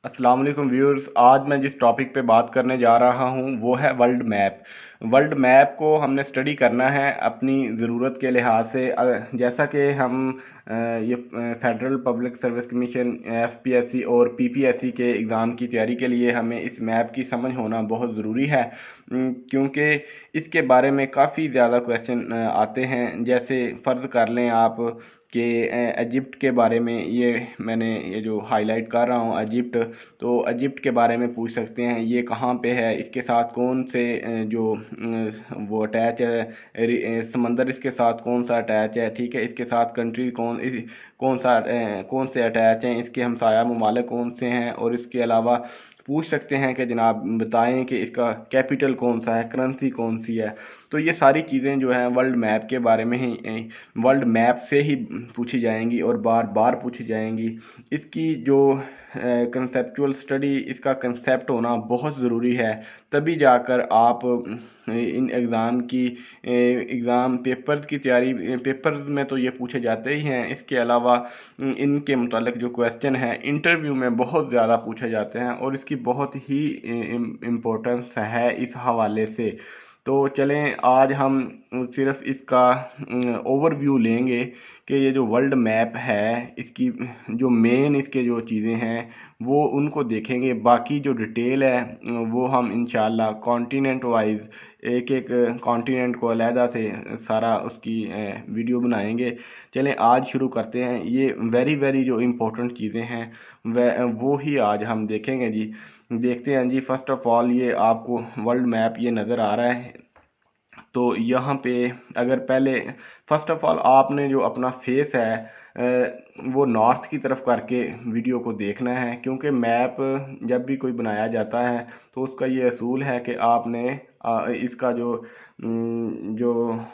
अस्सलाम वालेकुम व्यूअर्स। आज मैं जिस टॉपिक पे बात करने जा रहा हूँ वो है वर्ल्ड मैप। वर्ल्ड मैप को हमने स्टडी करना है अपनी ज़रूरत के लिहाज से। जैसा कि हम ये federal public service commission FPSC और पीपीएससी के एग्ज़ाम की तैयारी के लिए हमें इस मैप की समझ होना बहुत ज़रूरी है, क्योंकि इसके बारे में काफ़ी ज़्यादा क्वेश्चन आते हैं। जैसे फ़र्ज़ कर लें आप कि इजिप्ट के बारे में, ये मैंने ये जो हाईलाइट कर रहा हूँ इजिप्ट, तो इजिप्ट के बारे में पूछ सकते हैं ये कहाँ पे है, इसके साथ कौन से वो अटैच है, समंदर इसके साथ कौन सा अटैच है, ठीक है, इसके साथ कंट्री कौन से अटैच हैं, इसके हमसाया ममालिक कौन से हैं, और इसके अलावा पूछ सकते हैं कि जनाब बताएं कि इसका कैपिटल कौन सा है, करेंसी कौन सी है। तो ये सारी चीज़ें जो हैं वर्ल्ड मैप के बारे में ही, वर्ल्ड मैप से ही पूछी जाएंगी और बार बार पूछी जाएंगी। इसकी जो कंसेप्चुअल स्टडी, इसका कंसेप्ट होना बहुत ज़रूरी है, तभी जाकर आप इन एग्ज़ाम पेपर्स की तैयारी, पेपर्स में तो ये पूछे जाते ही हैं, इसके अलावा इनके मुतालिक जो क्वेश्चन हैं इंटरव्यू में बहुत ज़्यादा पूछे जाते हैं और इसकी बहुत ही इम्पोर्टेंस है इस हवाले से। तो चलें आज हम सिर्फ इसका ओवरव्यू लेंगे कि ये जो वर्ल्ड मैप है इसकी जो मेन इसके जो चीज़ें हैं वो उनको देखेंगे। बाकी जो डिटेल है वो हम इंशाल्लाह कॉन्टिनेंट वाइज एक एक कॉन्टिनेंट को अलहदा से सारा उसकी वीडियो बनाएंगे। चलें आज शुरू करते हैं। ये वेरी वेरी जो इम्पोर्टेंट चीज़ें हैं वो ही आज हम देखेंगे जी। देखते हैं जी। फर्स्ट ऑफ ऑल ये आपको वर्ल्ड मैप ये नज़र आ रहा है। तो यहाँ पे अगर पहले फर्स्ट ऑफ ऑल आपने जो अपना फेस है वो नॉर्थ की तरफ करके वीडियो को देखना है, क्योंकि मैप जब भी कोई बनाया जाता है तो उसका ये असूल है कि आपने इसका जो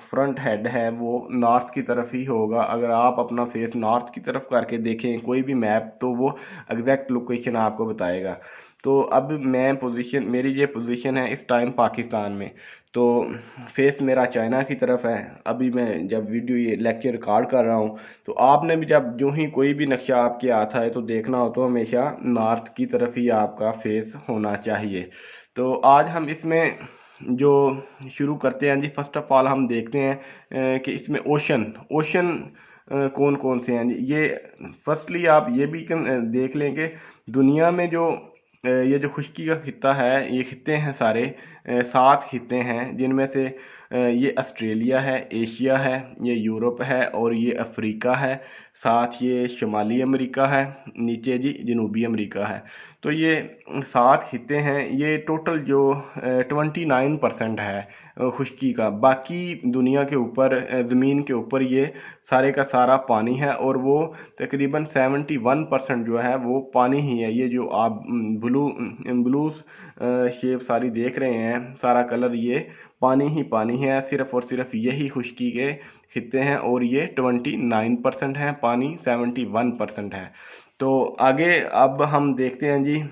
फ्रंट हेड है वो नॉर्थ की तरफ ही होगा। अगर आप अपना फेस नॉर्थ की तरफ करके देखें कोई भी मैप तो वो एग्जैक्ट लोकेशन आपको बताएगा। तो अब मेरी ये पोजीशन है इस टाइम पाकिस्तान में, तो फेस मेरा चाइना की तरफ है। अभी मैं जब वीडियो ये लेक्चर रिकॉर्ड कर रहा हूँ तो आपने भी जब जो ही कोई भी नक्शा आपके आता है तो देखना हो तो हमेशा नॉर्थ की तरफ ही आपका फेस होना चाहिए। तो आज हम इसमें जो शुरू करते हैं जी, फर्स्ट ऑफ ऑल हम देखते हैं कि इसमें ओशन ओशन कौन कौन से हैं जी। ये फर्स्टली आप ये भी देख लें कि दुनिया में जो ये जो खुश्की का खित्ता है, ये खित्ते हैं सारे 7 खित्ते हैं, जिनमें से ये ऑस्ट्रेलिया है, एशिया है, ये यूरोप है और ये अफ्रीका है, साथ ये शुमाली अमेरिका है, नीचे जी जनूबी अमेरिका है। तो ये 7 खित्ते हैं। ये टोटल जो 29% है खुश्की का। बाकी दुनिया के ऊपर, ज़मीन के ऊपर ये सारे का सारा पानी है और वो तकरीबन 71% जो है वो पानी ही है। ये जो आप ब्लू शेप सारी देख रहे हैं, सारा कलर ये पानी ही पानी है। सिर्फ़ और सिर्फ यही खुश्की के खित्ते हैं और ये 29% हैं, पानी 71% है। तो आगे अब हम देखते हैं जी।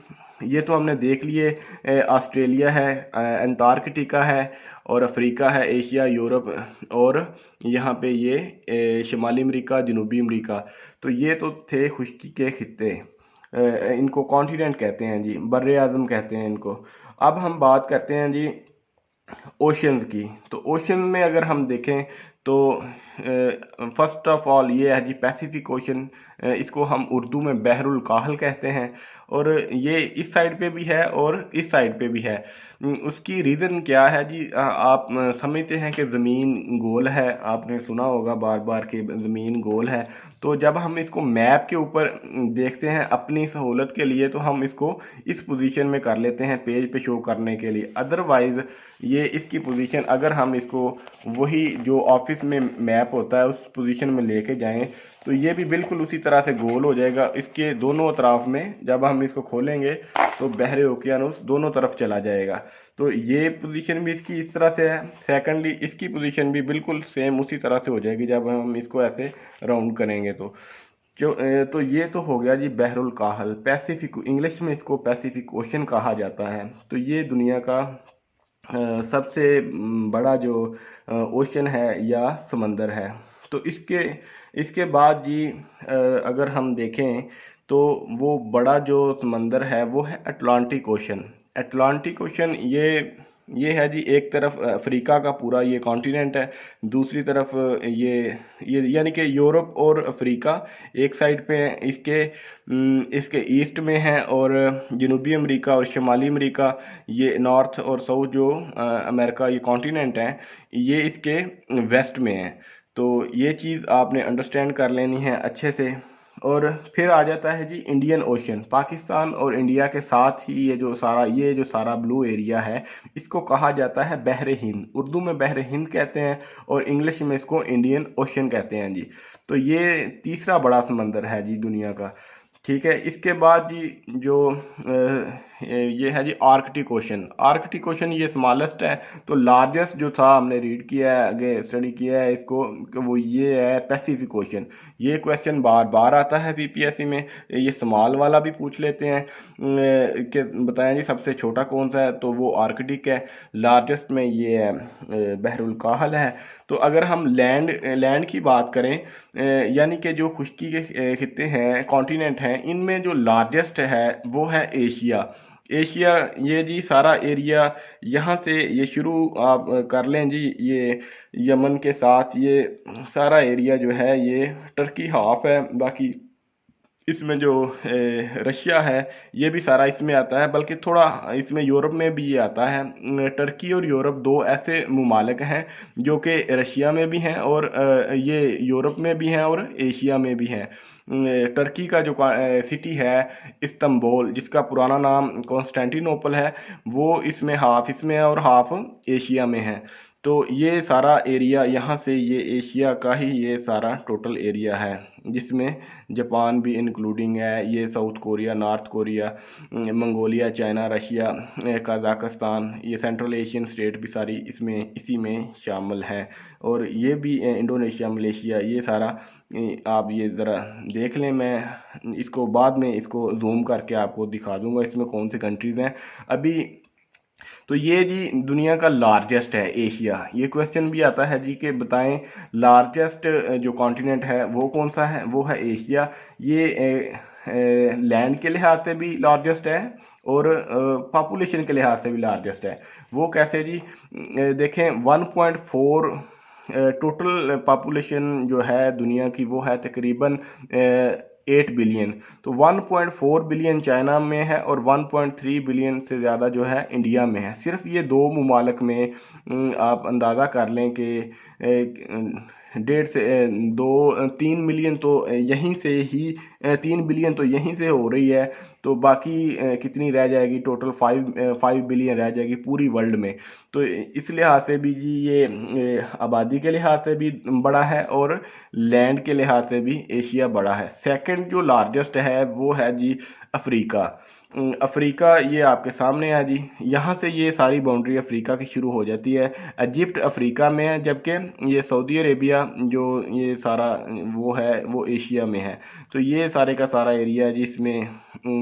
ये तो हमने देख लिए, ऑस्ट्रेलिया है, अंटार्कटिका है और अफ्रीका है, एशिया, यूरोप और यहाँ पे ये शुमाली अमेरिका, जनूबी अमेरिका। तो ये तो थे खुश्की के खित्ते। इनको कॉन्टिनेंट कहते हैं जी, बर्रे आज़म कहते हैं इनको। अब हम बात करते हैं जी ओशन की। तो ओशन में अगर हम देखें तो फर्स्ट ऑफ ऑल ये है जी पैसिफिक ओशन। इसको हम उर्दू में बहरुल काहल कहते हैं और ये इस साइड पे भी है और इस साइड पे भी है। उसकी रीज़न क्या है जी? आप समझते हैं कि ज़मीन गोल है, आपने सुना होगा बार बार कि ज़मीन गोल है। तो जब हम इसको मैप के ऊपर देखते हैं अपनी सहूलत के लिए तो हम इसको इस पोजीशन में कर लेते हैं पेज पे शो करने के लिए। अदरवाइज़ ये इसकी पोजीशन अगर हम इसको वही जो ऑफिस में मैप होता है उस पोजीशन में लेके जाएं तो ये भी बिल्कुल उसी तरह से गोल हो जाएगा। इसके दोनों तरफ में जब हम इसको खोलेंगे तो बहरे ओकियानूस दोनों तरफ चला जाएगा। तो ये पोजीशन भी इसकी इस तरह से है। सेकंडली इसकी पोजीशन भी बिल्कुल सेम उसी तरह से हो जाएगी जब हम इसको ऐसे राउंड करेंगे। तो ये तो हो गया जी बहरुल काहल, पैसिफिक, इंग्लिश में इसको पैसिफिक ओशन कहा जाता है। तो ये दुनिया का सबसे बड़ा जो ओशन है या समंदर है। तो इसके बाद जी अगर हम देखें तो वो बड़ा जो समंदर है वो है अटलांटिक ओशन। अटलांटिक ओशन ये है जी, एक तरफ अफ्रीका का पूरा ये कॉन्टिनेंट है, दूसरी तरफ ये यानी कि यूरोप और अफ्रीका एक साइड पे हैं, इसके ईस्ट में है, और जनूबी अमेरिका और शुमाली अमेरिका, ये नॉर्थ और साउथ जो अमेरिका ये कॉन्टिनेंट है, ये इसके वेस्ट में है। तो ये चीज़ आपने अंडरस्टैंड कर लेनी है अच्छे से। और फिर आ जाता है जी इंडियन ओशन। पाकिस्तान और इंडिया के साथ ही ये जो सारा ब्लू एरिया है, इसको कहा जाता है बहर हिंद। उर्दू में बहर हिंद कहते हैं और इंग्लिश में इसको इंडियन ओशन कहते हैं जी। तो ये तीसरा बड़ा समंदर है जी दुनिया का। ठीक है, इसके बाद जी जो ये है जी आर्कटिक ओशन। आर्कटिक ओशन ये स्मॉलेस्ट है, तो लार्जेस्ट जो था हमने रीड किया है, आगे स्टडी किया है इसको, कि वो ये है पैसिफिक ओशन। ये क्वेश्चन बार बार आता है पीपीएससी में, ये स्मॉल वाला भी पूछ लेते हैं कि बताएं जी सबसे छोटा कौन सा है, तो वो आर्कटिक है। लार्जेस्ट में ये है बहरुल काहल है। तो अगर हम लैंड की बात करें, यानी कि जो खुश्की के खित्ते हैं, कॉन्टिनेंट हैं, इनमें जो लार्जेस्ट है वो है एशिया। एशिया ये जी सारा एरिया यहाँ से ये शुरू आप कर लें जी, ये यमन के साथ ये सारा एरिया जो है ये टर्की हाफ है, बाकी इसमें जो रशिया है ये भी सारा इसमें आता है, बल्कि थोड़ा इसमें यूरोप में भी ये आता है। टर्की और यूरोप दो ऐसे मुमालिक हैं जो कि रशिया में भी हैं और ये यूरोप में भी हैं और एशिया में भी हैं। टर्की का जो सिटी है इस्तांबुल, जिसका पुराना नाम कॉन्स्टेंटिनोपल है, वो इसमें हाफ इसमें है और हाफ एशिया में है। तो ये सारा एरिया यहाँ से ये एशिया का ही ये सारा टोटल एरिया है, जिसमें जापान भी इंक्लूडिंग है, ये south Korea, north Korea, Mongolia, China, Russia, Kazakhstan, ये सेंट्रल एशियन स्टेट भी सारी इसी में शामिल हैं। और ये भी इंडोनेशिया, मलेशिया, ये सारा आप ये ज़रा देख लें। मैं इसको बाद में इसको जूम करके आपको दिखा दूंगा इसमें कौन सी कंट्रीज़ हैं अभी। तो ये जी दुनिया का लार्जेस्ट है एशिया। ये क्वेश्चन भी आता है जी कि बताएं लार्जेस्ट जो कॉन्टिनेंट है वो कौन सा है, वो है एशिया। ये लैंड के लिहाज से भी लार्जेस्ट है और पॉपुलेशन के लिहाज से भी लार्जेस्ट है। वो कैसे जी, देखें 1.4 टोटल पॉपुलेशन जो है दुनिया की वो है तकरीबन 8 बिलियन। तो 1.4 बिलियन चाइना में है और 1.3 बिलियन से ज़्यादा जो है इंडिया में है। सिर्फ ये दो मुमालिक में आप अंदाज़ा कर लें कि 3 मिलियन तो यहीं से ही 3 बिलियन तो यहीं से हो रही है, तो बाकी कितनी रह जाएगी, टोटल 5 बिलियन रह जाएगी पूरी वर्ल्ड में। तो इस लिहाज से भी जी ये आबादी के लिहाज से भी बड़ा है और लैंड के लिहाज से भी एशिया बड़ा है। सेकंड जो लार्जेस्ट है वो है जी अफ्रीका। अफ्रीका ये आपके सामने है जी, यहाँ से ये सारी बाउंड्री अफ्रीका की शुरू हो जाती है। इजिप्ट अफ्रीका में है, जबकि ये सऊदी अरेबिया जो ये सारा वो है वो एशिया में है। तो ये सारे का सारा एरिया है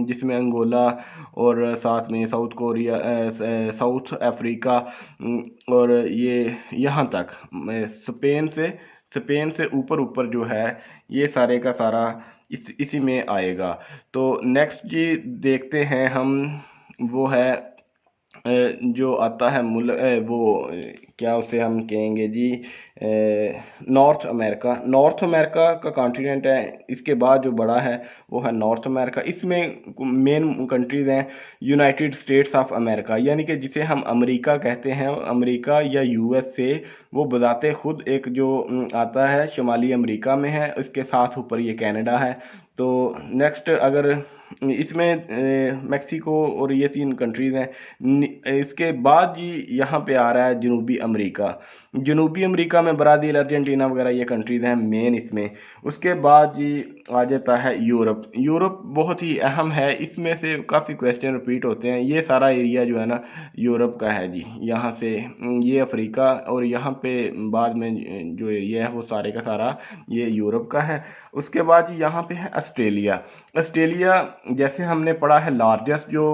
जिसमें अंगोला और साथ में साउथ कोरिया, साउथ अफ्रीका, और ये यहाँ तक स्पेन से ऊपर ऊपर जो है ये सारे का सारा इसी में आएगा। तो नेक्स्ट जी देखते हैं हम, वो है जो आता है वो क्या उसे हम कहेंगे जी, नॉर्थ अमेरिका। नॉर्थ अमेरिका का कॉन्टिनेंट है, इसके बाद जो बड़ा है वो है नॉर्थ अमेरिका। इसमें मेन कंट्रीज़ हैं यूनाइटेड स्टेट्स ऑफ अमेरिका, यानी कि जिसे हम अमेरिका कहते हैं, अमेरिका या यूएस से वो बजाते खुद एक जो आता है शुमाली अमेरिका में है, इसके साथ ऊपर ये कनाडा है। तो नेक्स्ट अगर इसमें मेक्सिको और ये 3 कंट्रीज़ हैं। इसके बाद जी यहाँ पे आ रहा है जनूबी अमेरिका। जनूबी अमेरिका में ब्राज़ील, अर्जेंटीना वगैरह ये कंट्रीज़ हैं मेन इसमें। उसके बाद जी आ जाता है यूरोप। यूरोप बहुत ही अहम है, इसमें से काफ़ी क्वेश्चन रिपीट होते हैं। ये सारा एरिया जो है ना यूरोप का है जी, यहाँ से ये अफ्रीका और यहाँ पे बाद में जो एरिया है वो सारे का सारा ये यूरोप का है। उसके बाद जी यहाँ पे है ऑस्ट्रेलिया। ऑस्ट्रेलिया जैसे हमने पढ़ा है लार्जेस्ट जो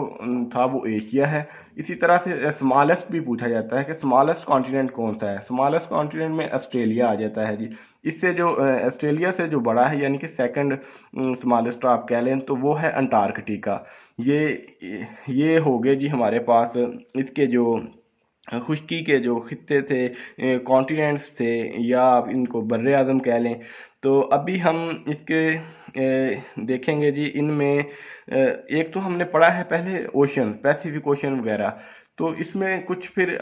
था वो एशिया है, इसी तरह से स्मॉलेस्ट भी पूछा जाता है कि स्मॉलेस्ट कॉन्टिनेंट कौन सा है। स्मॉलेस्ट कॉन्टिनेंट में ऑस्ट्रेलिया आ जाता है जी। इससे जो ऑस्ट्रेलिया से जो बड़ा है यानी कि सेकंड स्मॉलेस्ट आप कह लें तो वो है अंटार्कटिका। ये हो गए जी हमारे पास इसके जो खुश्की के जो खित्ते थे, कॉन्टिनेंट्स थे, या आप इनको बर्रे आज़म कह लें। तो अभी हम इसके देखेंगे जी इनमें एक तो हमने पढ़ा है पहले ओशन, पैसिफिक ओशन वगैरह। तो इसमें कुछ फिर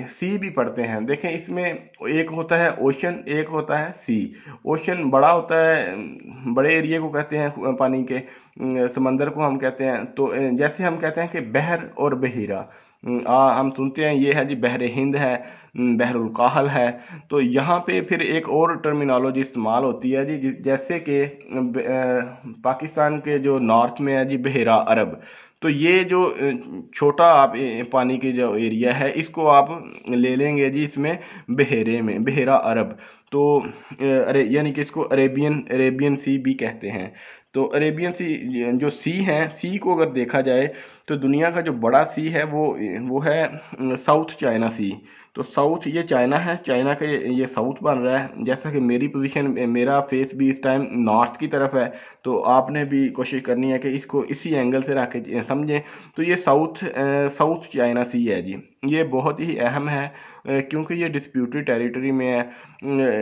सी भी पढ़ते हैं। देखें इसमें एक होता है ओशन, एक होता है सी। ओशन बड़ा होता है, बड़े एरिया को कहते हैं पानी के, समंदर को हम कहते हैं। तो जैसे हम कहते हैं कि बहर और बहीरा, हम सुनते हैं ये है जी बहर हिंद है, बहरुल काहल है। तो यहाँ पे फिर एक और टर्मिनोलॉजी इस्तेमाल होती है जी, जैसे कि पाकिस्तान के जो नॉर्थ में है जी बहेरा अरब। तो ये जो छोटा आप पानी की जो एरिया है इसको आप ले लेंगे जी इसमें बहेरे में, बहेरा अरब। तो अरे यानी कि इसको अरेबियन सी भी कहते हैं। तो अरेबियन सी जो सी है, सी को अगर देखा जाए तो दुनिया का जो बड़ा सी है वो है साउथ चाइना सी। तो साउथ ये चाइना है, चाइना का ये साउथ बन रहा है। जैसा कि मेरी पोजीशन, मेरा फेस भी इस टाइम नॉर्थ की तरफ है, तो आपने भी कोशिश करनी है कि इसको इसी एंगल से रख के समझें। तो ये साउथ चाइना सी है जी। ये बहुत ही अहम है क्योंकि ये डिस्प्यूटेड टेरिटरी में है,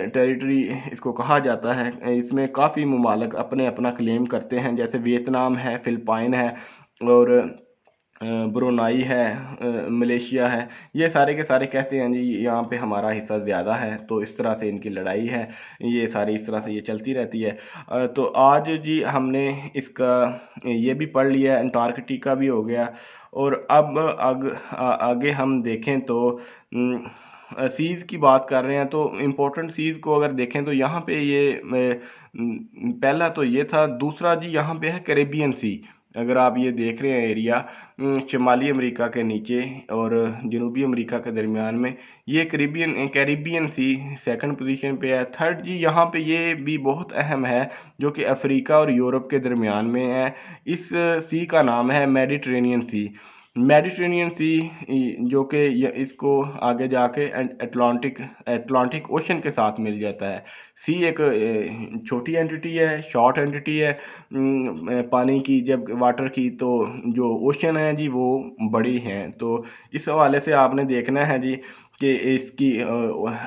टेरिटरी इसको कहा जाता है। इसमें काफ़ी ममालिक अपने अपना क्लेम करते हैं, जैसे वियतनाम है, फिलिपाइन है, और ब्रुनाई है, मलेशिया है। ये सारे के सारे कहते हैं जी यहाँ पे हमारा हिस्सा ज़्यादा है। तो इस तरह से इनकी लड़ाई है, ये सारी इस तरह से ये चलती रहती है। तो आज जी हमने इसका ये भी पढ़ लिया, अंटार्कटिका भी हो गया। और अब आगे हम देखें तो सीज़ की बात कर रहे हैं। तो इम्पोर्टेंट सीज़ को अगर देखें तो यहाँ पे ये पहला तो ये था। दूसरा जी यहाँ पे है कैरेबियन सी। अगर आप ये देख रहे हैं एरिया शुमाली अमेरिका के नीचे और जनूबी अमेरिका के दरमियान में, ये कैरिबियन सी सेकंड पोजीशन पे है। थर्ड जी यहाँ पे ये भी बहुत अहम है जो कि अफ्रीका और यूरोप के दरमियान में है। इस सी का नाम है मेडिटेरेनियन सी। मेडिटेरेनियन सी जो कि इसको आगे जाके अटलांटिक ओशन के साथ मिल जाता है। सी एक छोटी एंटिटी है, शॉर्ट एंटिटी है पानी की, जब वाटर की। तो जो ओशन है जी वो बड़ी हैं। तो इस हवाले से आपने देखना है जी कि इसकी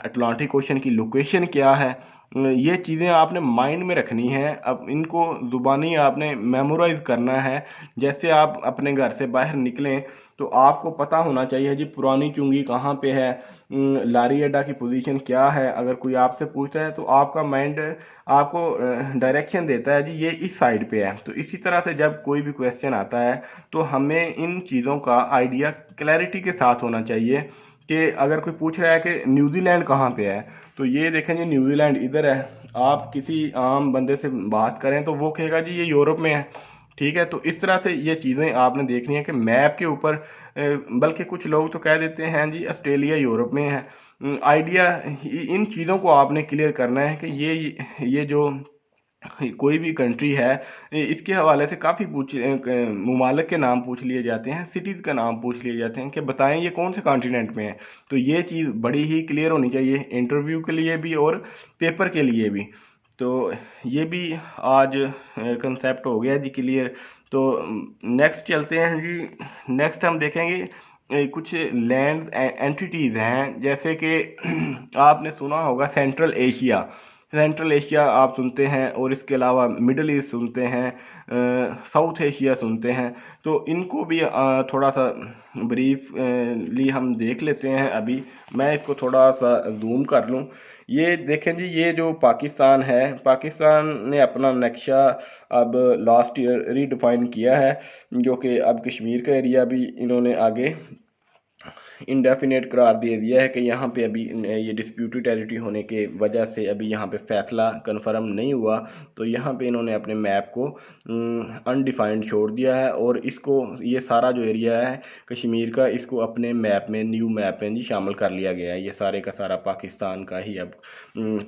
अटलांटिक ओशन की लोकेशन क्या है। ये चीज़ें आपने माइंड में रखनी है। अब इनको ज़ुबानी आपने मेमोराइज़ करना है। जैसे आप अपने घर से बाहर निकलें तो आपको पता होना चाहिए जी पुरानी चुंगी कहाँ पे है, लारी अड्डा की पोजीशन क्या है। अगर कोई आपसे पूछता है तो आपका माइंड आपको डायरेक्शन देता है जी ये इस साइड पे है। तो इसी तरह से जब कोई भी क्वेश्चन आता है तो हमें इन चीज़ों का आइडिया क्लैरिटी के साथ होना चाहिए। कि अगर कोई पूछ रहा है कि न्यूजीलैंड कहाँ पे है, तो ये देखें जी न्यूजीलैंड इधर है। आप किसी आम बंदे से बात करें तो वो कहेगा जी ये यूरोप में है। ठीक है, तो इस तरह से ये चीज़ें आपने देखनी है कि मैप के ऊपर, बल्कि कुछ लोग तो कह देते हैं जी ऑस्ट्रेलिया यूरोप में है। आइडिया इन चीज़ों को आपने क्लियर करना है कि ये जो कोई भी कंट्री है इसके हवाले से काफ़ी ममालिक के नाम पूछ लिए जाते हैं, सिटीज़ का नाम पूछ लिए जाते हैं कि बताएं ये कौन से कॉन्टिनेंट में है। तो ये चीज़ बड़ी ही क्लियर होनी चाहिए इंटरव्यू के लिए भी और पेपर के लिए भी। तो ये भी आज कंसेप्ट हो गया जी क्लियर। तो नेक्स्ट चलते हैं जी। नेक्स्ट हम देखेंगे कुछ लैंड एंटिटीज़ हैं, जैसे कि आपने सुना होगा सेंट्रल एशिया। सेंट्रल एशिया आप सुनते हैं, और इसके अलावा मिडल ईस्ट सुनते हैं, साउथ एशिया सुनते हैं। तो इनको भी थोड़ा सा ब्रीफली हम देख लेते हैं। अभी मैं इसको थोड़ा सा जूम कर लूँ। ये देखें जी ये जो पाकिस्तान है, पाकिस्तान ने अपना नक्शा अब लास्ट ईयर रीडिफाइन किया है, जो कि अब कश्मीर का एरिया भी इन्होंने आगे इंडेफिनेट करार दे दिया है कि यहाँ पे अभी ये डिस्प्यूटेड टेरिटरी होने के वजह से अभी यहाँ पे फैसला कंफर्म नहीं हुआ। तो यहाँ पे इन्होंने अपने मैप को अनडिफाइंड छोड़ दिया है और इसको ये सारा जो एरिया है कश्मीर का, इसको अपने मैप में, न्यू मैप में जी शामिल कर लिया गया है। ये सारे का सारा पाकिस्तान का ही अब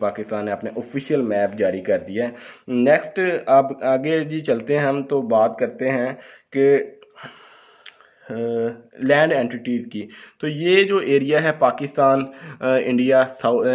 पाकिस्तान ने अपने ऑफिशियल मैप जारी कर दिया है। नेक्स्ट अब आगे जी चलते हैं हम, तो बात करते हैं कि लैंड एंटिटीज़ की। तो ये जो एरिया है पाकिस्तान, इंडिया,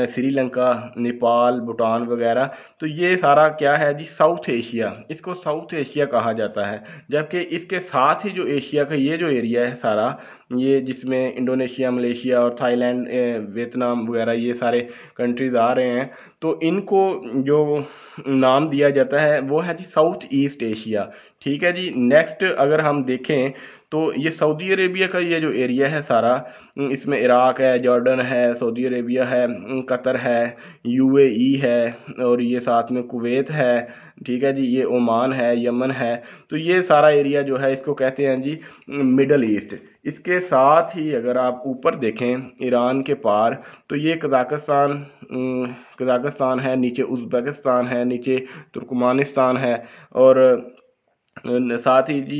श्रीलंका, नेपाल, भूटान वगैरह, तो ये सारा क्या है जी, साउथ एशिया, इसको साउथ एशिया कहा जाता है। जबकि इसके साथ ही जो एशिया का ये जो एरिया है सारा, ये जिसमें इंडोनेशिया, मलेशिया और थाईलैंड, वियतनाम वगैरह ये सारे कंट्रीज़ आ रहे हैं, तो इनको जो नाम दिया जाता है वो है जी साउथ ईस्ट एशिया। ठीक है जी। नेक्स्ट अगर हम देखें तो ये सऊदी अरेबिया का ये जो एरिया है सारा, इसमें इराक़ है, जॉर्डन है, सऊदी अरेबिया है, कतर है, यूएई है और ये साथ में कुवैत है। ठीक है जी। ये ओमान है, यमन है। तो ये सारा एरिया जो है इसको कहते हैं जी मिडल ईस्ट। इसके साथ ही अगर आप ऊपर देखें ईरान के पार, तो ये कज़ाकिस्तान है, नीचे उज़्बेकिस्तान है, नीचे तुर्कमानिस्तान है और साथ ही जी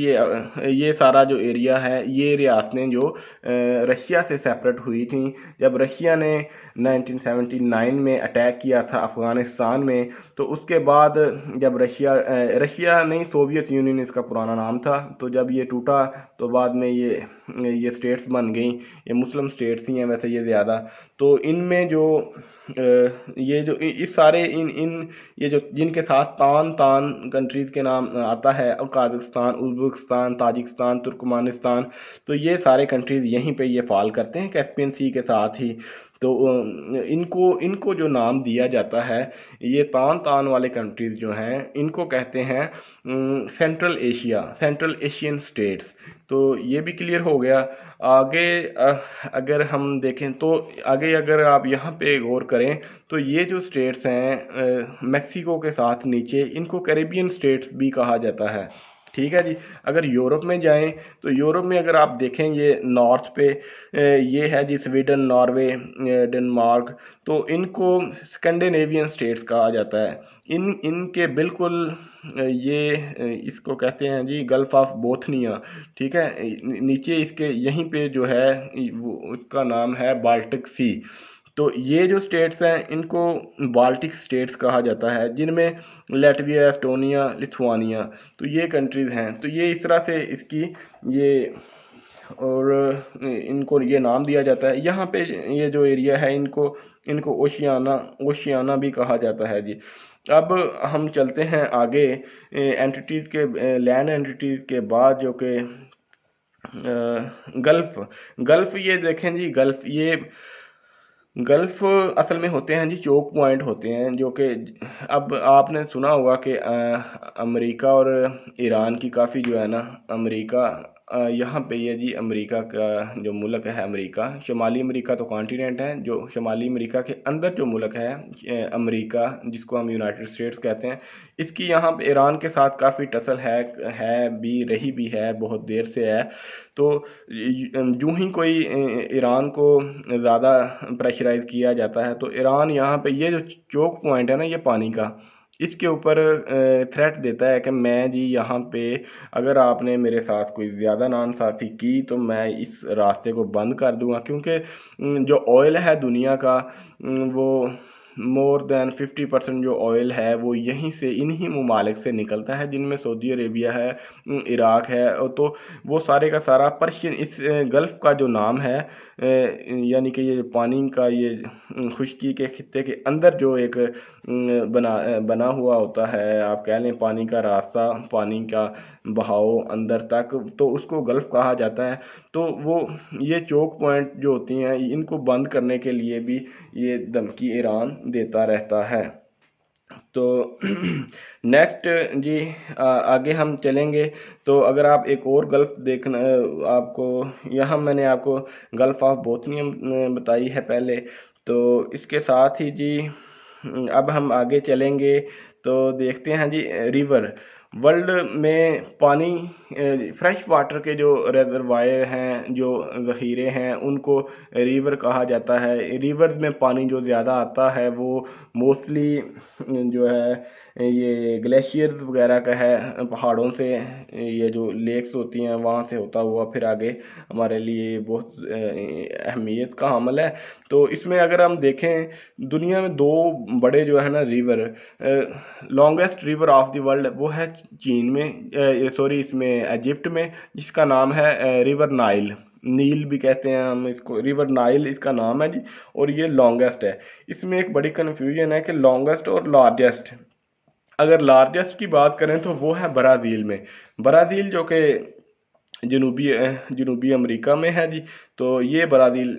ये सारा जो एरिया है, ये रियासतें जो रशिया से सेपरेट हुई थी जब रशिया ने 1979 में अटैक किया था अफ़गानिस्तान में। तो उसके बाद जब रशिया नहीं, सोवियत यूनियन इसका पुराना नाम था, तो जब ये टूटा तो बाद में ये स्टेट्स बन गई। ये मुस्लिम स्टेट्स ही हैं वैसे ये ज़्यादा। तो इनमें जो ये जो इस सारे इन ये जो जिनके साथ तान कंट्रीज़ के नाम आता है, काज़ाकिस्तान, उज़्बेकिस्तान, ताजिकिस्तान, तुर्कमानिस्तान, तो ये सारे कंट्रीज़ यहीं पे ये फॉल करते हैं कैस्पियन सी के साथ ही। तो इनको जो नाम दिया जाता है, ये तान वाले कंट्रीज़ जो हैं इनको कहते हैं सेंट्रल एशियन स्टेट्स। तो ये भी क्लियर हो गया। आगे अगर हम देखें तो आगे अगर आप यहाँ पे गौर करें तो ये जो स्टेट्स हैं मैक्सिको के साथ नीचे, इनको कैरेबियन स्टेट्स भी कहा जाता है। ठीक है जी। अगर यूरोप में जाएं तो यूरोप में अगर आप देखें ये नॉर्थ पे ये है जी स्वीडन, नॉर्वे, डेनमार्क, तो इनको स्कैंडिनेवियन स्टेट्स कहा जाता है। इनके बिल्कुल ये इसको कहते हैं जी गल्फ ऑफ बोथनिया। ठीक है। नीचे इसके यहीं पे जो है वो उसका नाम है बाल्टिक सी। तो ये जो स्टेट्स हैं इनको बाल्टिक स्टेट्स कहा जाता है, जिनमें लैटविया, एस्टोनिया, लिथुआनिया, तो ये कंट्रीज़ हैं। तो ये इस तरह से इसकी ये और इनको ये नाम दिया जाता है। यहाँ पे ये जो एरिया है इनको ओशियाना भी कहा जाता है जी। अब हम चलते हैं आगे एंटिटीज़ के लैंड एंटिटीज़ के बाद, जो कि गल्फ़ ये देखें जी, गल्फ़ असल में होते हैं जी चोक पॉइंट होते हैं, जो कि अब आपने सुना होगा कि अमेरिका और ईरान की काफ़ी जो है ना, अमेरिका यहाँ पे ये जी अमेरिका का जो मुल्क है, अमेरिका शुमाली अमेरिका तो कॉन्टिनेंट है, जो शुमाली अमेरिका के अंदर जो मुल्क है अमेरिका, जिसको हम यूनाइटेड स्टेट्स कहते हैं, इसकी यहाँ पे ईरान के साथ काफ़ी टसल है भी, रही भी है, बहुत देर से है। तो यूं ही कोई ईरान को ज़्यादा प्रेशराइज़ किया जाता है तो ईरान यहाँ पे ये जो चोक पॉइंट है ना, ये पानी का, इसके ऊपर थ्रेट देता है कि मैं जी यहाँ पे अगर आपने मेरे साथ कोई ज़्यादा नाइंसाफ़ी की तो मैं इस रास्ते को बंद कर दूँगा। क्योंकि जो ऑयल है दुनिया का, वो मोर दैन 50% जो ऑयल है वो यहीं से, इन्हीं ममालिक से निकलता है, जिनमें सऊदी अरेबिया है, इराक़ है। तो वो सारे का सारा पर्शियन, इस गल्फ़ का जो नाम है, यानी कि ये पानी का ये खुश्की के खित्ते के अंदर जो एक बना हुआ होता है, आप कह लें पानी का रास्ता, पानी का बहाव अंदर तक, तो उसको गल्फ़ कहा जाता है। तो वो ये चोक पॉइंट जो होती हैं, इनको बंद करने के लिए भी ये धमकी ईरान देता रहता है। तो नेक्स्ट जी आगे हम चलेंगे तो अगर आप एक और गल्फ़ देखना, आपको यहाँ मैंने आपको गल्फ़ ऑफ बोथनिया बताई है पहले, तो इसके साथ ही जी अब हम आगे चलेंगे तो देखते हैं जी रिवर वर्ल्ड में पानी फ्रेश वाटर के जो रेजरवायर हैं, जो ज़ख़ीरे हैं, उनको रिवर कहा जाता है। रिवर में पानी जो ज़्यादा आता है वो मोस्टली जो है ये ग्लेशियर्स वगैरह का है, पहाड़ों से ये जो लेक्स होती हैं वहाँ से होता हुआ फिर आगे हमारे लिए बहुत अहमियत का हामिल है। तो इसमें अगर हम देखें, दुनिया में दो बड़े जो है ना river, longest river of the world वो है चीन में, सॉरी इसमें इजिप्ट में, जिसका नाम है रिवर नाइल। नील भी कहते हैं हम इसको, रिवर नाइल इसका नाम है जी, और ये लॉन्गेस्ट है। इसमें एक बड़ी कन्फ्यूजन है कि लॉन्गेस्ट और लार्जेस्ट। अगर लार्जेस्ट की बात करें तो वो है ब्राज़ील में। ब्राज़ील जो कि जनूबी अमेरिका में है जी। तो ये ब्राज़ील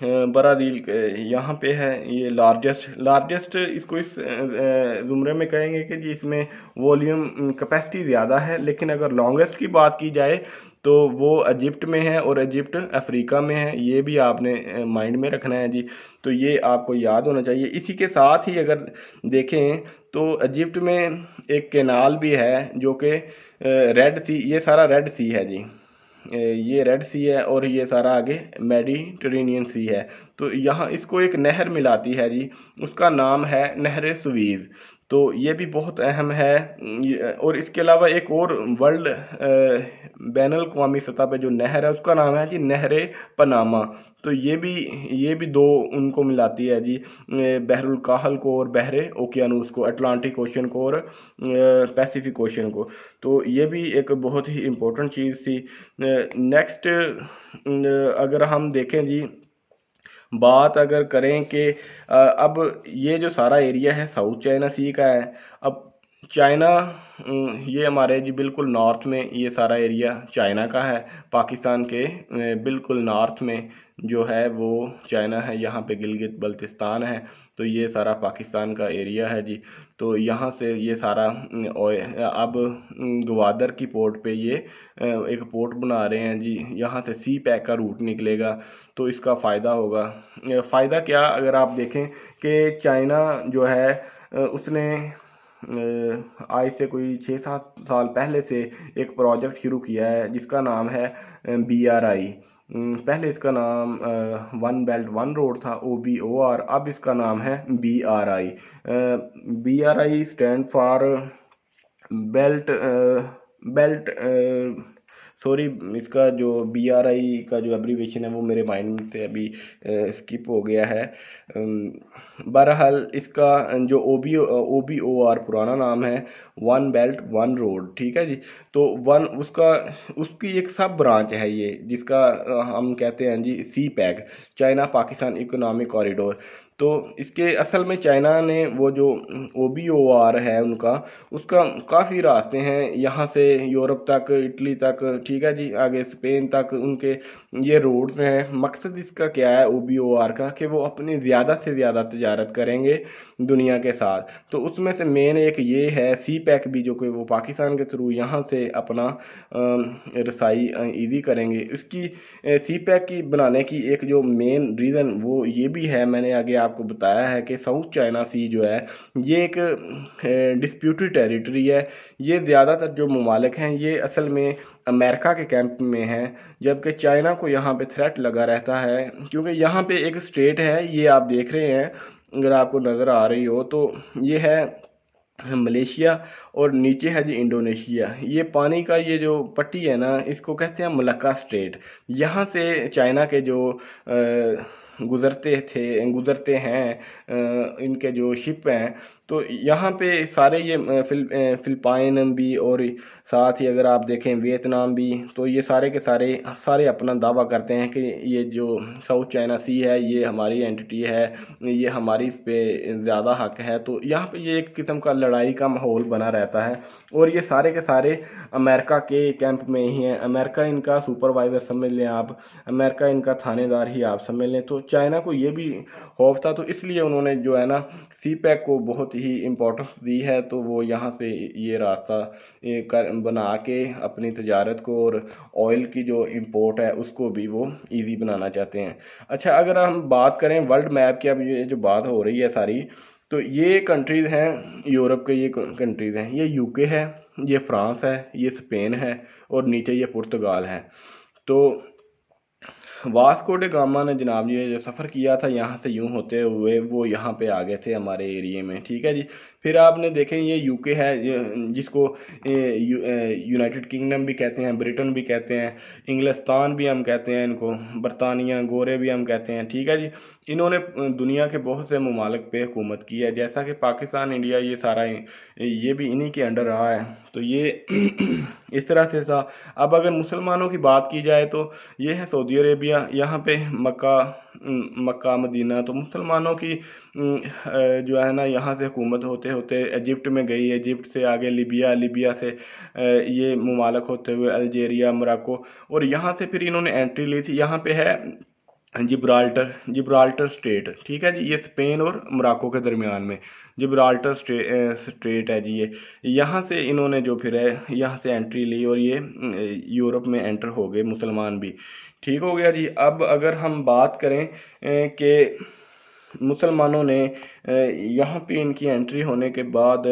यहाँ पे है ये लार्जेस्ट इसको इस ज़ुमरे में कहेंगे कि जी इसमें वॉल्यूम कैपेसिटी ज़्यादा है। लेकिन अगर लॉन्गेस्ट की बात की जाए तो वो इजिप्ट में है, और इजिप्ट अफ्रीका में है। ये भी आपने माइंड में रखना है जी। तो ये आपको याद होना चाहिए। इसी के साथ ही अगर देखें तो इजिप्ट में एक कैनाल भी है जो कि रेड सी, ये सारा रेड सी है जी। ये रेड सी है और ये सारा आगे मेडिटेरेनियन सी है। तो यहाँ इसको एक नहर मिलाती है जी, उसका नाम है नहर सुवीज़। तो ये भी बहुत अहम है। और इसके अलावा एक और वर्ल्ड बैनुल अक़वामी सतह पे जो नहर है उसका नाम है जी नहर पनामा। तो ये भी दो उनको मिलाती है जी, बहरुल काहल को और बहरे ओकियानूस को, अटलांटिक ओशन को और पैसिफिक ओशन को। तो ये भी एक बहुत ही इम्पोर्टेंट चीज़ थी। नेक्स्ट अगर हम देखें जी, बात अगर करें कि अब ये जो सारा एरिया है साउथ चाइना सी का है। अब चाइना, ये हमारे जी बिल्कुल नॉर्थ में ये सारा एरिया चाइना का है। पाकिस्तान के बिल्कुल नॉर्थ में जो है वो चाइना है। यहाँ पे गिलगित बल्तिस्तान है। तो ये सारा पाकिस्तान का एरिया है जी। तो यहाँ से ये सारा अब ग्वादर की पोर्ट पे ये एक पोर्ट बना रहे हैं जी। यहाँ से सी पैक का रूट निकलेगा तो इसका फ़ायदा होगा। फ़ायदा क्या, अगर आप देखें कि चाइना जो है उसने आज से कोई 6-7 साल पहले से एक प्रोजेक्ट शुरू किया है जिसका नाम है BRI। पहले इसका नाम वन बेल्ट वन रोड था, OBOR। अब इसका नाम है BRI। BRI stand for belt belt sorry, इसका जो BRI का जो एब्रीवेशन है वो मेरे माइंड से अभी स्किप हो गया है। बहरहाल इसका जो OBOR पुराना नाम है वन बेल्ट वन रोड, ठीक है जी। तो उसकी एक सब ब्रांच है ये, जिसका हम कहते हैं जी CPEC, China Pakistan economic corridor. तो इसके असल में चाइना ने वो जो OBOR है उसका काफ़ी रास्ते हैं, यहाँ से यूरोप तक, इटली तक, ठीक है जी, आगे स्पेन तक उनके ये रोड्स हैं। मकसद इसका क्या है OBOR का, कि वो अपनी ज़्यादा से ज़्यादा तजारत करेंगे दुनिया के साथ। तो उसमें से मेन एक ये है सी पैक भी, जो कि वो पाकिस्तान के थ्रू यहाँ से अपना रसाई ईजी करेंगे। इसकी सी पैक की बनाने की एक जो मेन रीज़न वो ये भी है, मैंने आगे आपको बताया है कि साउथ चाइना सी जो है ये एक डिस्प्यूटेड टेरिटरी है। ये ज़्यादातर जो ममालिक हैं ये असल में अमेरिका के कैंप में हैं, जबकि चाइना को यहाँ पे थ्रेट लगा रहता है। क्योंकि यहाँ पे एक स्टेट है, ये आप देख रहे हैं, अगर आपको नज़र आ रही हो तो ये है मलेशिया, और नीचे है जी इंडोनेशिया। ये पानी का ये जो पट्टी है ना, इसको कहते हैं मलक्का स्ट्रेट। यहाँ से चाइना के जो गुज़रते हैं इनके जो शिप हैं, तो यहाँ पे सारे ये फिलिपाइन भी, और साथ ही अगर आप देखें वियतनाम भी, तो ये सारे के सारे अपना दावा करते हैं कि ये जो साउथ चाइना सी है ये हमारी एंटिटी है, ये हमारी इस पे ज़्यादा हक है। तो यहाँ पे ये एक किस्म का लड़ाई का माहौल बना रहता है, और ये सारे के सारे अमेरिका के कैंप में ही हैं। अमेरिका इनका सुपरवाइज़र समझ लें आप, अमेरिका इनका थानेदार ही आप समझ लें। तो चाइना को ये भी खौफ था, तो इसलिए उन्होंने जो है ना सी पैक को बहुत ही इम्पोर्टेंस दी है। तो वो यहाँ से ये रास्ता बना के अपनी तजारत को और ऑयल की जो इंपोर्ट है उसको भी वो इजी बनाना चाहते हैं। अच्छा, अगर हम बात करें वर्ल्ड मैप की, अब ये जो बात हो रही है सारी, तो ये कंट्रीज़ हैं यूरोप के, ये कंट्रीज़ हैं, ये UK है, ये फ्रांस है, ये स्पेन है और नीचे ये पुर्तगाल है। तो वास्को डे गामा ने जनाब ये जो सफ़र किया था यहाँ से यूँ होते हुए वो यहाँ पे आ गए थे हमारे एरिए में, ठीक है जी। फिर आपने देखें ये यूके है, जिसको यूनाइटेड किंगडम भी कहते हैं, ब्रिटेन भी कहते हैं, इंग्लिस्तान भी हम कहते हैं इनको, बरतानिया गोरे भी हम कहते हैं, ठीक है जी। इन्होंने दुनिया के बहुत से ममालिक पे हुकूमत की है, जैसा कि पाकिस्तान, इंडिया, ये सारा ये भी इन्हीं के अंडर रहा है। तो ये इस तरह से था। अब अगर मुसलमानों की बात की जाए तो ये है सऊदी अरेबिया, यहाँ पे मक्का मदीना। तो मुसलमानों की जो है ना यहाँ से हुकूमत होते होते इजिप्ट में गई, इजिप्ट से आगे लिबिया, लिबिया से ये ममालिक होते हुए अल्जेरिया, मोरक्को, और यहाँ से फिर इन्होंने एंट्री ली थी। यहाँ पे है जिब्राल्टर स्ट्रेट, ठीक है जी, ये स्पेन और मोरक्को के दरमियान में जिब्राल्टर स्ट्रेट है जी। ये यहाँ से इन्होंने जो फिर है यहाँ से एंट्री ली और ये यूरोप में एंटर हो गए मुसलमान भी, ठीक हो गया जी। अब अगर हम बात करें कि मुसलमानों ने यहाँ पे इनकी एंट्री होने के बाद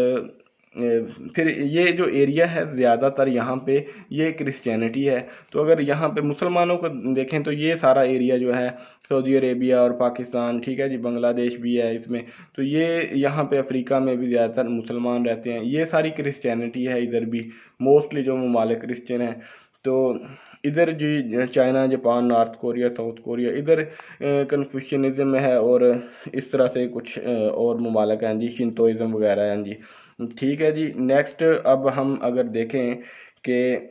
फिर ये जो एरिया है ज़्यादातर यहाँ पे ये क्रिश्चियनिटी है। तो अगर यहाँ पे मुसलमानों को देखें तो ये सारा एरिया जो है सऊदी अरेबिया और पाकिस्तान, ठीक है जी, बांग्लादेश भी है इसमें। तो ये यहाँ पे अफ्रीका में भी ज़्यादातर मुसलमान रहते हैं, ये सारी क्रिश्चियनिटी है इधर भी, मोस्टली जो ममालिक क्रिश्चियन हैं। तो इधर जी China, Japan, north Korea, south Korea, इधर कन्फ्यूशनिज़म है और इस तरह से कुछ और ममालिक हैं जी, शिंतोइज़म वगैरह हैं जी, ठीक है जी। नेक्स्ट अब हम अगर देखें कि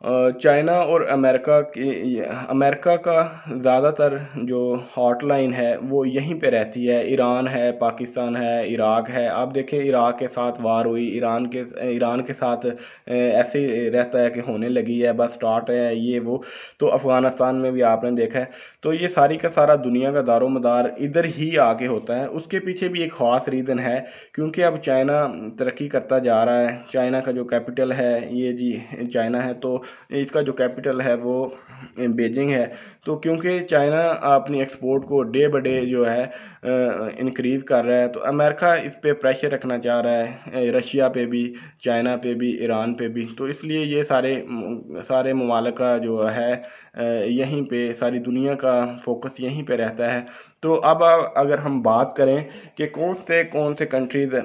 चाइना और अमेरिका का ज़्यादातर जो हॉटलाइन है वो यहीं पे रहती है। ईरान है, पाकिस्तान है, इराक है। आप देखें इराक के साथ वार हुई, ईरान के साथ ऐसे ही रहता है कि होने लगी है, बस स्टार्ट है ये वो। तो अफ़गानिस्तान में भी आपने देखा है। तो ये सारी का सारा दुनिया का दारोमदार इधर ही आके होता है। उसके पीछे भी एक ख़ास रीज़न है, क्योंकि अब चाइना तरक्की करता जा रहा है। चाइना का जो कैपिटल है ये जी चाइना है, तो इसका जो कैपिटल है वो बीजिंग है। तो क्योंकि चाइना अपनी एक्सपोर्ट को डे बाय डे जो है इंक्रीज़ कर रहा है, तो अमेरिका इस पे प्रेशर रखना चाह रहा है, रशिया पे भी, चाइना पे भी, ईरान पे भी। तो इसलिए ये सारे ममालिक का जो है यहीं पे सारी दुनिया का फोकस यहीं पे रहता है। तो अब अगर हम बात करें कि कौन से कंट्रीज़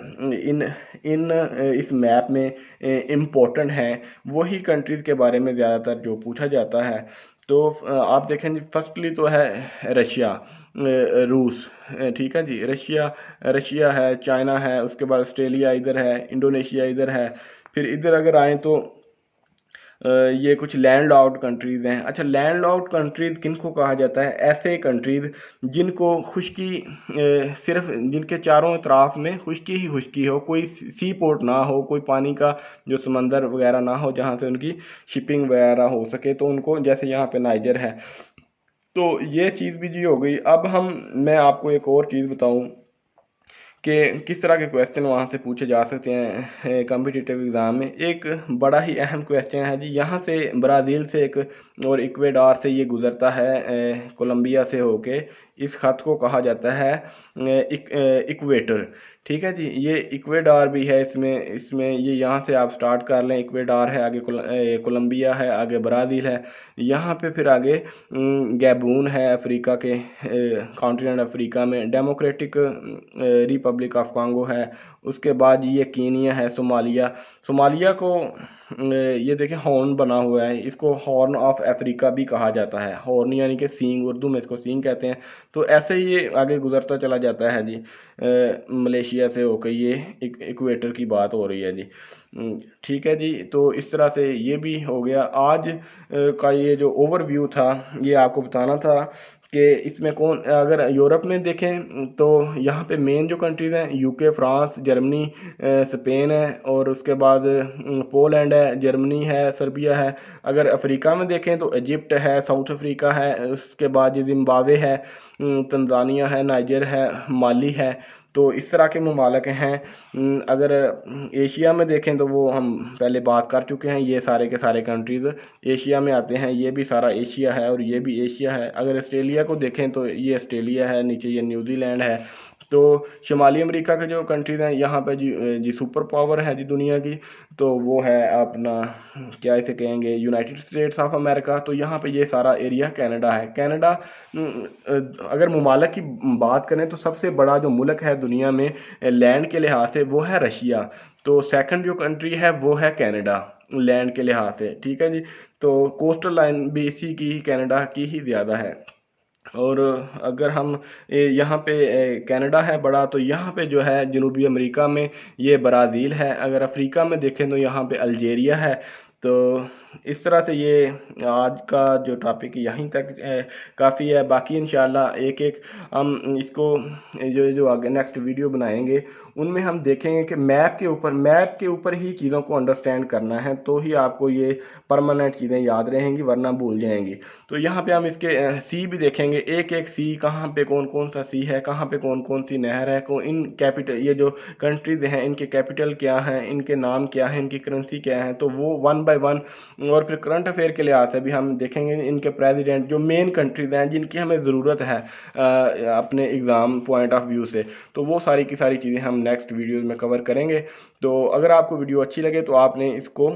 इस मैप में इम्पोर्टेंट हैं, वही कंट्रीज़ के बारे में ज़्यादातर जो पूछा जाता है। तो आप देखें फर्स्टली तो है रशिया, रूस, ठीक है जी, रशिया है, चाइना है, उसके बाद ऑस्ट्रेलिया इधर है, इंडोनेशिया इधर है। फिर इधर अगर आएँ तो ये कुछ लैंड लॉक्ड कंट्रीज़ हैं। अच्छा, लैंड लॉक्ड कंट्रीज़ किन को कहा जाता है? ऐसे कंट्रीज़ जिनको खुश्की सिर्फ जिनके चारों तरफ में खुश्की ही खुश्की हो, कोई सी पोर्ट ना हो, कोई पानी का जो समंदर वगैरह ना हो जहाँ से उनकी शिपिंग वगैरह हो सके, तो उनको, जैसे यहाँ पे नाइजर है। तो ये चीज़ भी जी हो गई। अब मैं आपको एक और चीज़ बताऊँ कि किस तरह के क्वेश्चन वहाँ से पूछे जा सकते हैं कम्पिटिटिव एग्ज़ाम में। एक बड़ा ही अहम क्वेश्चन है जी, यहाँ से ब्राज़ील से एक और इक्वेडार से ये गुज़रता है, कोलंबिया से होके। इस ख़त को कहा जाता है इक्वेटर, ठीक है जी। ये इक्वेडार भी है, इसमें ये यहाँ से आप स्टार्ट कर लें, इक्वेडार है, आगे कोलंबिया है, आगे ब्राज़ील है, यहाँ पे फिर आगे गैबून है, अफ्रीका के कॉन्टिनेंट अफ्रीका में, डेमोक्रेटिक रिपब्लिक ऑफ कॉन्गो है, उसके बाद ये कीनिया है, सोमालिया को ये देखें हॉर्न बना हुआ है, इसको हॉर्न ऑफ अफ्रीका भी कहा जाता है। हॉर्न यानी कि सींग, उर्दू में इसको सींग कहते हैं। तो ऐसे ही ये आगे गुजरता चला जाता है जी, मलेशिया से होकर ये इक्वेटर की बात हो रही है जी, ठीक है जी। तो इस तरह से ये भी हो गया। आज का ये जो ओवरव्यू था ये आपको बताना था कि इसमें अगर यूरोप में देखें तो यहाँ पे मेन जो कंट्रीज़ हैं यूके, फ्रांस, जर्मनी, स्पेन है, और उसके बाद पोलैंड है, जर्मनी है, सर्बिया है। अगर अफ्रीका में देखें तो इजिप्ट है, साउथ अफ्रीका है, उसके बाद जिम्बाब्वे है, तंजानिया है, नाइजर है, माली है। तो इस तरह के ममालिक हैं। अगर एशिया में देखें तो वो हम पहले बात कर चुके हैं, ये सारे के सारे कंट्रीज़ एशिया में आते हैं। ये भी सारा एशिया है और ये भी एशिया है। अगर ऑस्ट्रेलिया को देखें तो ये ऑस्ट्रेलिया है, नीचे ये न्यूजीलैंड है। तो शुमाली अमेरिका के जो कंट्रीज़ हैं यहाँ पे जी सुपर पावर है जी दुनिया की, तो वो है अपना क्या इसे कहेंगे यूनाइटेड स्टेट्स ऑफ अमेरिका। तो यहाँ पे ये सारा एरिया कनाडा है। कनाडा अगर ममालिक की बात करें तो सबसे बड़ा जो मुल्क है दुनिया में लैंड के लिहाज से वो है रशिया। तो सेकंड जो कंट्री है वो है कनाडा लैंड के लिहाज से, ठीक है जी। तो कोस्टल लाइन भी इसी की कनाडा की ही ज़्यादा है। और अगर हम यहाँ पे कनाडा है बड़ा, तो यहाँ पे जो है जनूबी अमेरिका में ये ब्राज़ील है। अगर अफ्रीका में देखें तो यहाँ पे अल्जीरिया है। तो इस तरह से ये आज का जो टॉपिक यहीं तक काफ़ी है। बाकी इंशाल्लाह एक एक हम इसको जो जो आगे नेक्स्ट वीडियो बनाएंगे उनमें हम देखेंगे कि मैप के ऊपर ही चीज़ों को अंडरस्टैंड करना है, तो ही आपको ये परमानेंट चीज़ें याद रहेंगी, वरना भूल जाएंगी। तो यहाँ पे हम इसके सी भी देखेंगे, एक एक सी कहाँ पे कौन कौन सा सी है, कहाँ पे कौन कौन सी नहर है, इन कैपिटल ये जो कंट्रीज हैं इनके कैपिटल क्या हैं, इनके नाम क्या हैं, इनकी करेंसी क्या है, तो वो वन बाय वन। और फिर करंट अफेयर के लिहाज से भी हम देखेंगे इनके प्रेसिडेंट जो मेन कंट्रीज हैं जिनकी हमें ज़रूरत है अपने एग्ज़ाम पॉइंट ऑफ व्यू से, तो वो सारी की सारी चीज़ें हम नेक्स्ट वीडियोज़ में कवर करेंगे। तो अगर आपको वीडियो अच्छी लगे तो आपने इसको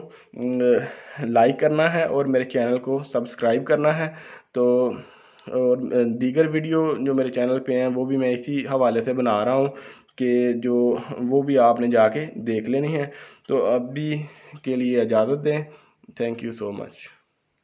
लाइक करना है और मेरे चैनल को सब्सक्राइब करना है। तो और दीगर वीडियो जो मेरे चैनल पे हैं वो भी मैं इसी हवाले से बना रहा हूँ कि जो वो भी आपने जाके देख लेनी है। तो अभी के लिए इजाज़त दें। Thank you so much.